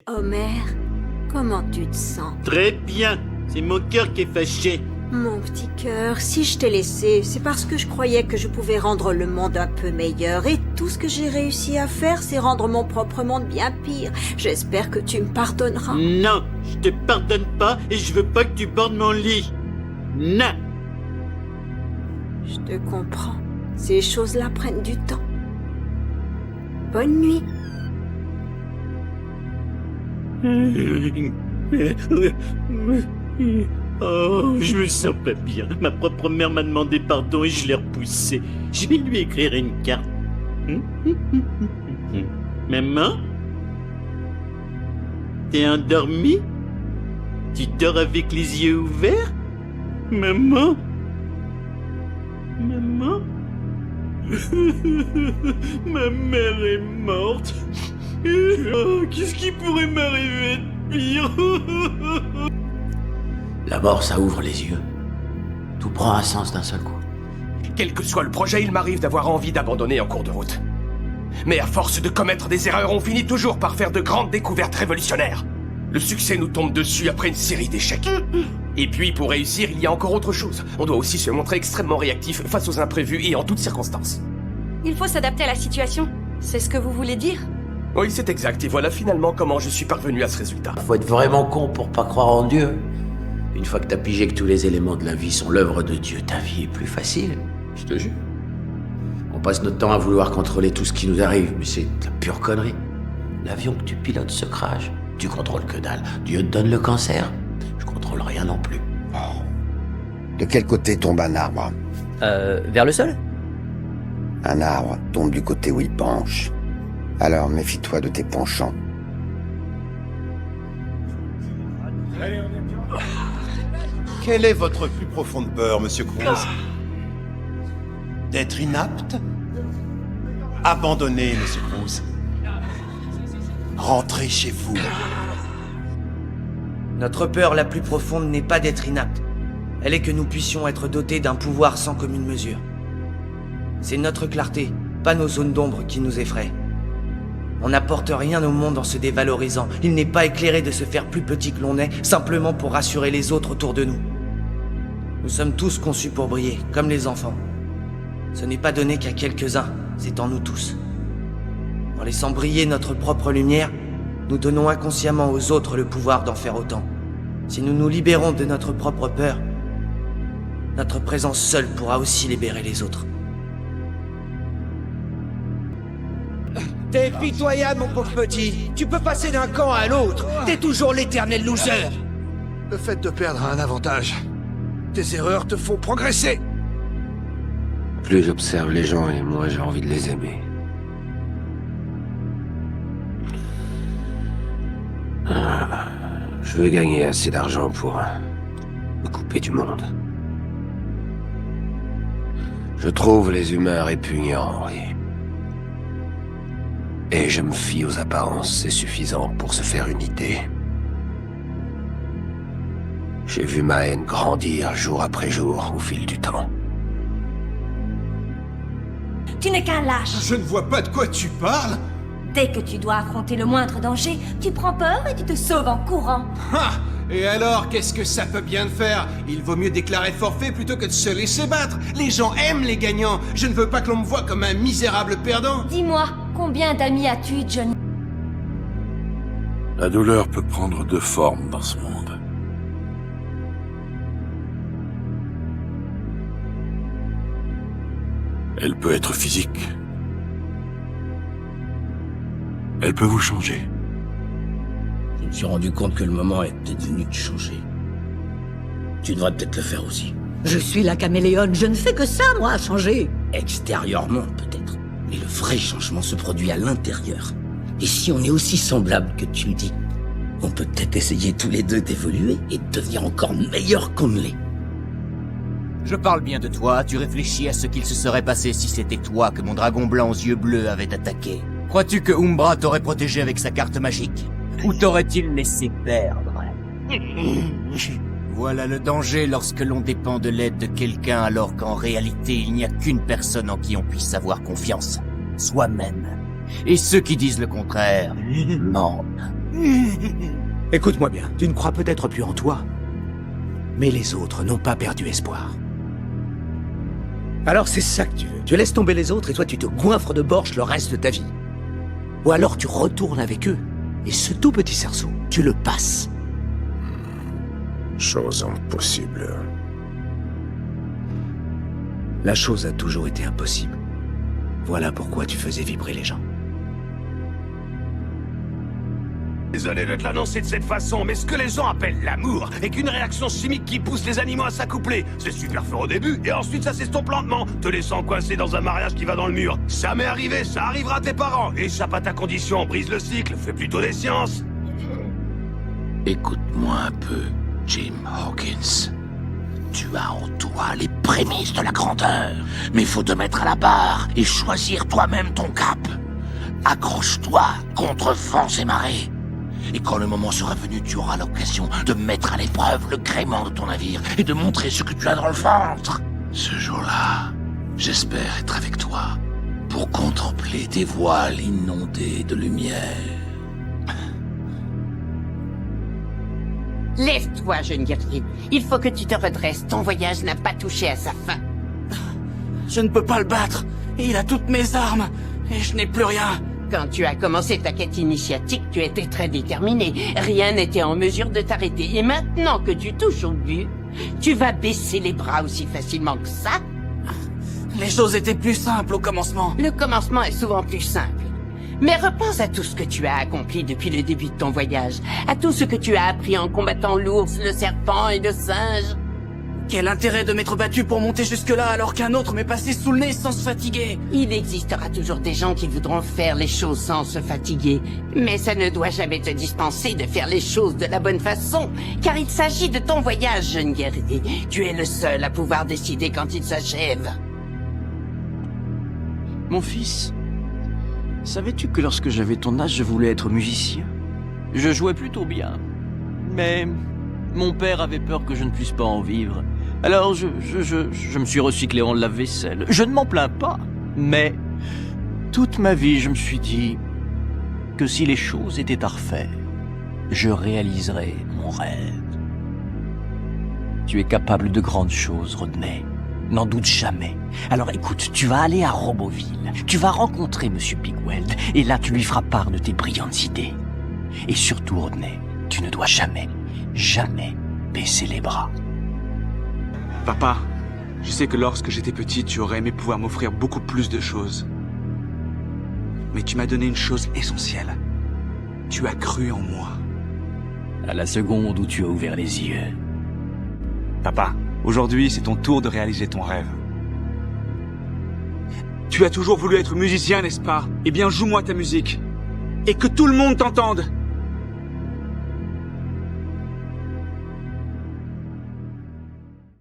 Homer, comment tu te sens? Très bien. C'est mon cœur qui est fâché. Mon petit cœur, si je t'ai laissé, c'est parce que je croyais que je pouvais rendre le monde un peu meilleur. Et tout ce que j'ai réussi à faire, c'est rendre mon propre monde bien pire. J'espère que tu me pardonneras. Non, je te pardonne pas et je veux pas que tu bordes mon lit. Non. Je te comprends. Ces choses-là prennent du temps. Bonne nuit. Oh, je me sens pas bien. Ma propre mère m'a demandé pardon et je l'ai repoussé. Je vais lui écrire une carte. Maman? T'es endormie? Tu dors avec les yeux ouverts? Maman? Maman? Ma mère est morte. Oh, qu'est-ce qui pourrait m'arriver de pire? La mort, ça ouvre les yeux. Tout prend un sens d'un seul coup. Quel que soit le projet, il m'arrive d'avoir envie d'abandonner en cours de route. Mais à force de commettre des erreurs, on finit toujours par faire de grandes découvertes révolutionnaires. Le succès nous tombe dessus après une série d'échecs. Et puis, pour réussir, il y a encore autre chose. On doit aussi se montrer extrêmement réactif face aux imprévus et en toutes circonstances. Il faut s'adapter à la situation. C'est ce que vous voulez dire? Oui, c'est exact. Et voilà finalement comment je suis parvenu à ce résultat. Faut être vraiment con pour pas croire en Dieu. Une fois que t'as pigé que tous les éléments de la vie sont l'œuvre de Dieu, ta vie est plus facile. Je te jure. On passe notre temps à vouloir contrôler tout ce qui nous arrive, mais c'est de la pure connerie. L'avion que tu pilotes se crache. Tu contrôles que dalle. Dieu te donne le cancer. Je contrôle rien non plus. Oh. De quel côté tombe un arbre? Vers le sol? Un arbre tombe du côté où il penche. Alors méfie-toi de tes penchants. Quelle est votre plus profonde peur, Monsieur Cruz? D'être inapte? Abandonné, Monsieur Cruz. Rentrez chez vous. Notre peur la plus profonde n'est pas d'être inapte. Elle est que nous puissions être dotés d'un pouvoir sans commune mesure. C'est notre clarté, pas nos zones d'ombre qui nous effraient. On n'apporte rien au monde en se dévalorisant. Il n'est pas éclairé de se faire plus petit que l'on est, simplement pour rassurer les autres autour de nous. Nous sommes tous conçus pour briller, comme les enfants. Ce n'est pas donné qu'à quelques-uns, c'est en nous tous. En laissant briller notre propre lumière, nous donnons inconsciemment aux autres le pouvoir d'en faire autant. Si nous nous libérons de notre propre peur, notre présence seule pourra aussi libérer les autres. T'es pitoyable, mon pauvre petit. Tu peux passer d'un camp à l'autre. T'es toujours l'éternel loser. Le fait de perdre a un avantage. Tes erreurs te font progresser. Plus j'observe les gens et moins j'ai envie de les aimer. Je veux gagner assez d'argent pour me couper du monde. Je trouve les humains répugnants et je me fie aux apparences, c'est suffisant pour se faire une idée. J'ai vu ma haine grandir jour après jour au fil du temps. Tu n'es qu'un lâche. Je ne vois pas de quoi tu parles. Dès que tu dois affronter le moindre danger, tu prends peur et tu te sauves en courant. Ha! Et alors, qu'est-ce que ça peut bien faire? Il vaut mieux déclarer forfait plutôt que de se laisser battre. Les gens aiment les gagnants. Je ne veux pas que l'on me voie comme un misérable perdant. Dis-moi, combien d'amis as-tu, Johnny? La douleur peut prendre deux formes dans ce monde. Elle peut être physique. Elle peut vous changer. Je me suis rendu compte que le moment était venu de changer. Tu devrais peut-être le faire aussi. Je suis la caméléone, je ne fais que ça, moi, changer. Extérieurement, peut-être. Mais le vrai changement se produit à l'intérieur. Et si on est aussi semblable que tu le dis, on peut peut-être essayer tous les deux d'évoluer et de devenir encore meilleur qu'on ne l'est. Je parle bien de toi, tu réfléchis à ce qu'il se serait passé si c'était toi que mon dragon blanc aux yeux bleus avait attaqué. Crois-tu que Umbra t'aurait protégé avec sa carte magique? Ou t'aurait-il laissé perdre? Voilà le danger lorsque l'on dépend de l'aide de quelqu'un alors qu'en réalité il n'y a qu'une personne en qui on puisse avoir confiance. Soi-même. Et ceux qui disent le contraire mentent. Écoute-moi bien, tu ne crois peut-être plus en toi, mais les autres n'ont pas perdu espoir. Alors c'est ça que tu veux. Tu laisses tomber les autres et toi tu te goinfres de borsch le reste de ta vie. Ou alors tu retournes avec eux, et ce tout petit cerceau, tu le passes. Chose impossible. La chose a toujours été impossible. Voilà pourquoi tu faisais vibrer les gens. Désolé de te l'annoncer de cette façon, mais ce que les gens appellent l'amour est qu'une réaction chimique qui pousse les animaux à s'accoupler. C'est super fort au début, et ensuite ça s'estompe lentement, te laissant coincé dans un mariage qui va dans le mur. Ça m'est arrivé, ça arrivera à tes parents. Échappe à ta condition, brise le cycle, fais plutôt des sciences. Écoute-moi un peu, Jim Hawkins. Tu as en toi les prémices de la grandeur, mais faut te mettre à la barre et choisir toi-même ton cap. Accroche-toi contre vents et marées. Et quand le moment sera venu, tu auras l'occasion de mettre à l'épreuve le gréement de ton navire et de montrer ce que tu as dans le ventre. Ce jour-là, j'espère être avec toi pour contempler tes voiles inondées de lumière. Lève-toi, jeune guerrier. Il faut que tu te redresses. Ton voyage n'a pas touché à sa fin. Je ne peux pas le battre. Il a toutes mes armes. Et je n'ai plus rien. Quand tu as commencé ta quête initiatique, tu étais très déterminé. Rien n'était en mesure de t'arrêter. Et maintenant que tu touches au but, tu vas baisser les bras aussi facilement que ça? Les choses étaient plus simples au commencement. Le commencement est souvent plus simple. Mais repense à tout ce que tu as accompli depuis le début de ton voyage. À tout ce que tu as appris en combattant l'ours, le serpent et le singe. Quel intérêt de m'être battu pour monter jusque-là alors qu'un autre m'est passé sous le nez sans se fatiguer? Il existera toujours des gens qui voudront faire les choses sans se fatiguer. Mais ça ne doit jamais te dispenser de faire les choses de la bonne façon. Car il s'agit de ton voyage, jeune guerrier. Tu es le seul à pouvoir décider quand il s'achève. Mon fils, savais-tu que lorsque j'avais ton âge, je voulais être musicien? Je jouais plutôt bien. Mais mon père avait peur que je ne puisse pas en vivre. Alors je me suis recyclé en lave-vaisselle. Je ne m'en plains pas. Mais toute ma vie, je me suis dit que si les choses étaient à refaire, je réaliserais mon rêve. Tu es capable de grandes choses, Rodney. N'en doute jamais. Alors écoute, tu vas aller à Roboville. Tu vas rencontrer Monsieur Bigweld. Et là, tu lui feras part de tes brillantes idées. Et surtout, Rodney, tu ne dois jamais baisser les bras. Papa, je sais que lorsque j'étais petit, tu aurais aimé pouvoir m'offrir beaucoup plus de choses. Mais tu m'as donné une chose essentielle. Tu as cru en moi. À la seconde où tu as ouvert les yeux. Papa, aujourd'hui, c'est ton tour de réaliser ton rêve. Tu as toujours voulu être musicien, n'est-ce pas? Eh bien, joue-moi ta musique. Et que tout le monde t'entende.